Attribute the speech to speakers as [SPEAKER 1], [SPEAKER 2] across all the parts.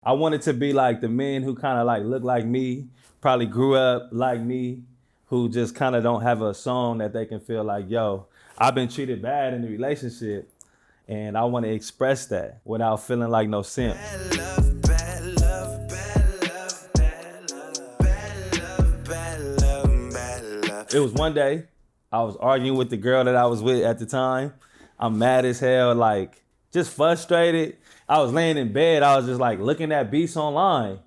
[SPEAKER 1] I wanted to be like the men who kind of like look like me, probably grew up like me, who just kind of don't have a song that they can feel like, yo, I've been treated bad in the relationship, and I want to express that without feeling like no simp.
[SPEAKER 2] Bad love, bad love, bad love, bad love, bad love, bad love, bad love.
[SPEAKER 1] It was one day I was arguing with the girl that I was with at the time. I'm mad as hell, like just frustrated. I was laying in bed. I was just like looking at beats online.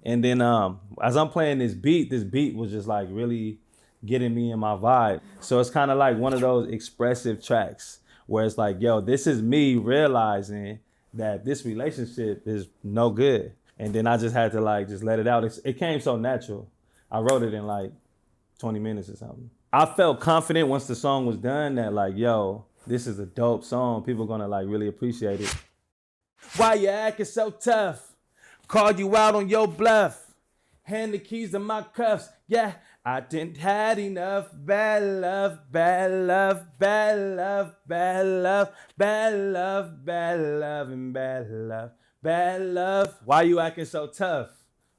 [SPEAKER 1] And then as I'm playing this beat was just like really getting me in my vibe. So it's kind of like one of those expressive tracks where it's like, yo, this is me realizing that this relationship is no good. And then I just had to like just let it out. It came so natural. I wrote it in like 20 minutes or something. I felt confident once the song was done that like, yo, this is a dope song. People gonna like really appreciate it. Why you acting so tough? Called you out on your bluff. Hand the keys to my cuffs. Yeah, I didn't had enough. Bad love, bad love, bad love, bad love, bad love, bad love, and bad love, bad love. Why you acting so tough?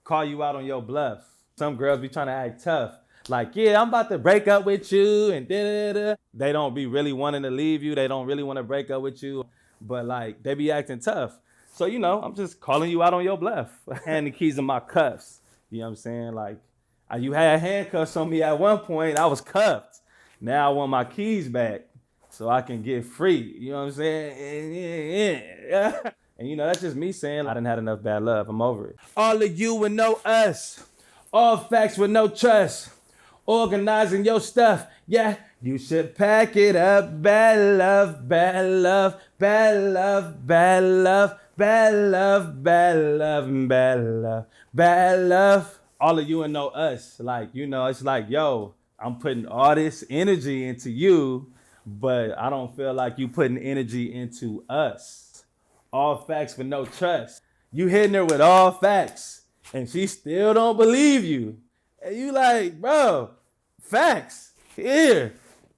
[SPEAKER 1] Call you out on your bluff. Some girls be trying to act tough. Like, yeah, I'm about to break up with you and da-da-da. They don't be really wanting to leave you. They don't really want to break up with you. But like, they be acting tough. So, I'm just calling you out on your bluff. Hand the keys to my cuffs. You know what I'm saying? Like, you had handcuffs on me at one point. I was cuffed. Now I want my keys back so I can get free. You know what I'm saying? Yeah. And that's just me saying I didn't had enough bad love. I'm over it. All of you and no us. All facts with no trust. Organizing your stuff. Yeah, you should pack it up. Bad love, bad love, bad love, bad love, bad love, bad love, and bad love, bad love. All of you and no us. Like, it's like, yo, I'm putting all this energy into you, but I don't feel like you putting energy into us. All facts with no trust. You hitting her with all facts, and she still don't believe you. And you like, bro, facts, here,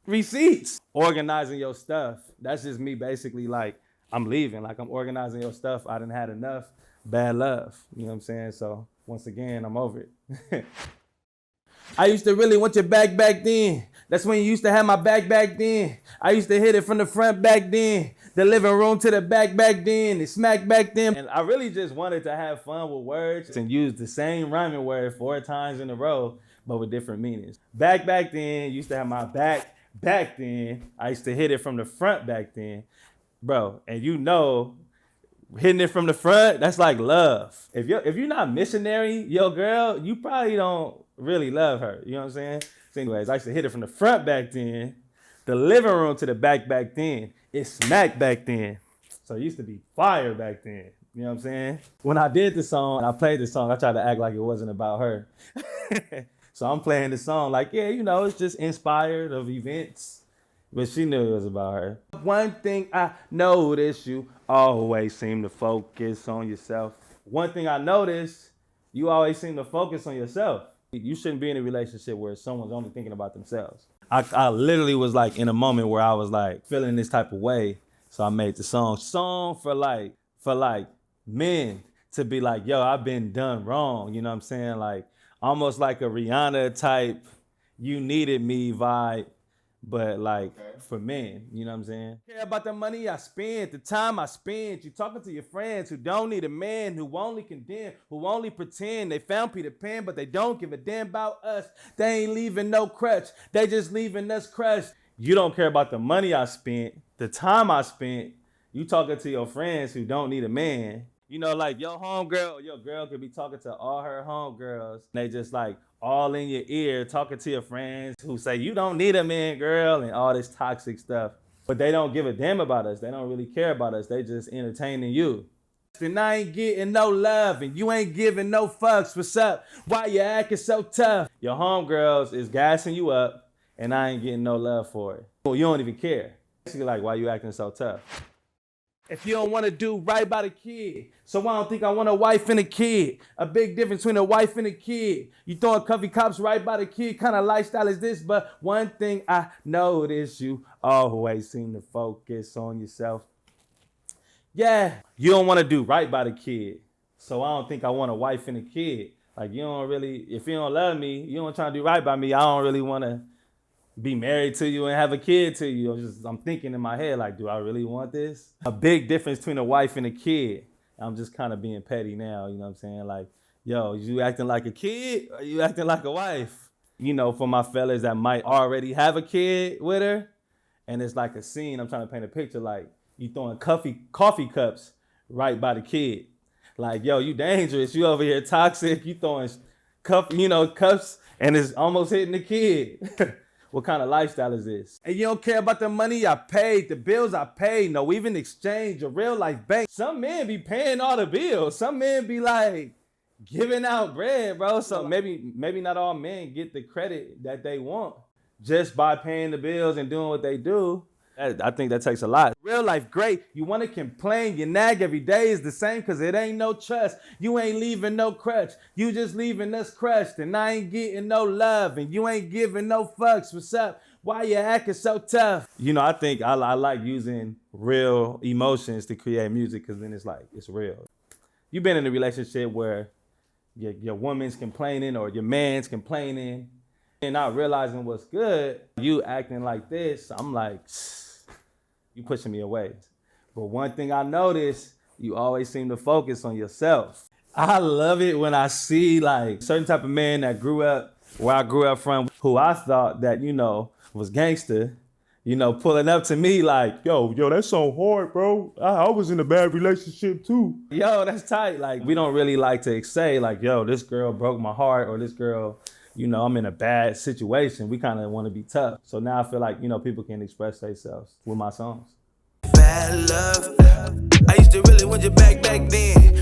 [SPEAKER 1] receipts. Organizing your stuff. That's just me basically like, I'm leaving. Like, I'm organizing your stuff. I done had enough bad love. You know what I'm saying? So once again, I'm over it. I used to really want your back then. That's when you used to have my back then. I used to hit it from the front back then. The living room to the back then. And smack back then. And I really just wanted to have fun with words and use the same rhyming word 4 times in a row, but with different meanings. Back then, used to have my back then. I used to hit it from the front back then. Bro, and hitting it from the front, that's like love. If you're not missionary, your girl, you probably don't really love her. You know what I'm saying? So anyways, I used to hit it from the front back then, the living room to the back then. It smacked back then. So it used to be fire back then. You know what I'm saying? When I did the song, I played the song, I tried to act like it wasn't about her. So I'm playing the song like, yeah, it's just inspired of events. But she knew it was about her. One thing I noticed, you always seem to focus on yourself. One thing I noticed, you always seem to focus on yourself. You shouldn't be in a relationship where someone's only thinking about themselves. I literally was like in a moment where I was like feeling this type of way. So I made the song for like men to be like, yo, I've been done wrong. You know what I'm saying? Like almost like a Rihanna type, you needed me vibe. But like for men, you know what I'm saying? Care about the money I spent, the time I spent. You talking to your friends who don't need a man, who only condemn, who only pretend they found Peter Pan, but they don't give a damn about us. They ain't leaving no crutch. They just leaving us crushed. You don't care about the money I spent, the time I spent. You talking to your friends who don't need a man. Like your homegirl or your girl could be talking to all her homegirls. They just like all in your ear talking to your friends who say, you don't need a man, girl, and all this toxic stuff. But they don't give a damn about us. They don't really care about us. They just entertaining you. And I ain't getting no love and you ain't giving no fucks. What's up? Why you acting so tough? Your homegirls is gassing you up and I ain't getting no love for it. Well, you don't even care. Basically like, why you acting so tough? If you don't want to do right by the kid, so I don't think I want a wife and a kid. A big difference between a wife and a kid. You throwing coffee cups right by the kid, kind of lifestyle is this? But one thing I notice, you always seem to focus on yourself. Yeah, you don't want to do right by the kid. So I don't think I want a wife and a kid. Like, you don't really, if you don't love me, you don't try to do right by me, I don't really want to be married to you and have a kid to you. I'm thinking in my head, like, do I really want this? A big difference between a wife and a kid. I'm just kind of being petty now, you know what I'm saying? Like, yo, you acting like a kid or you acting like a wife? You know, for my fellas that might already have a kid with her, and it's like a scene, I'm trying to paint a picture, like you throwing coffee cups right by the kid. Like, yo, you dangerous. You over here toxic. You throwing cups, and it's almost hitting the kid. What kind of lifestyle is this? And you don't care about the money I paid, the bills I paid, no even exchange, a real life bank. Some men be paying all the bills. Some men be like giving out bread, bro. So maybe not all men get the credit that they want just by paying the bills and doing what they do. I think that takes a lot. Real life, great. You want to complain, you nag every day is the same because it ain't no trust. You ain't leaving no crutch. You just leaving us crushed, and I ain't getting no love, and you ain't giving no fucks. What's up? Why you acting so tough? You know, I think I like using real emotions to create music because then it's like, it's real. You've been in a relationship where your woman's complaining or your man's complaining and not realizing what's good. You acting like this, I'm like, you pushing me away. But one thing I noticed, you always seem to focus on yourself. I love it when I see like certain type of man that grew up where I grew up from, who I thought that, you know, was gangster, you know, pulling up to me like, yo, that's so hard, bro. I was in a bad relationship too. Yo, that's tight. Like, we don't really like to say like, yo, this girl broke my heart, or this girl, you know, I'm in a bad situation. We kind of want to be tough. So now I feel like, you know, people can express themselves with my songs.
[SPEAKER 2] Bad love. I used to really want you back then.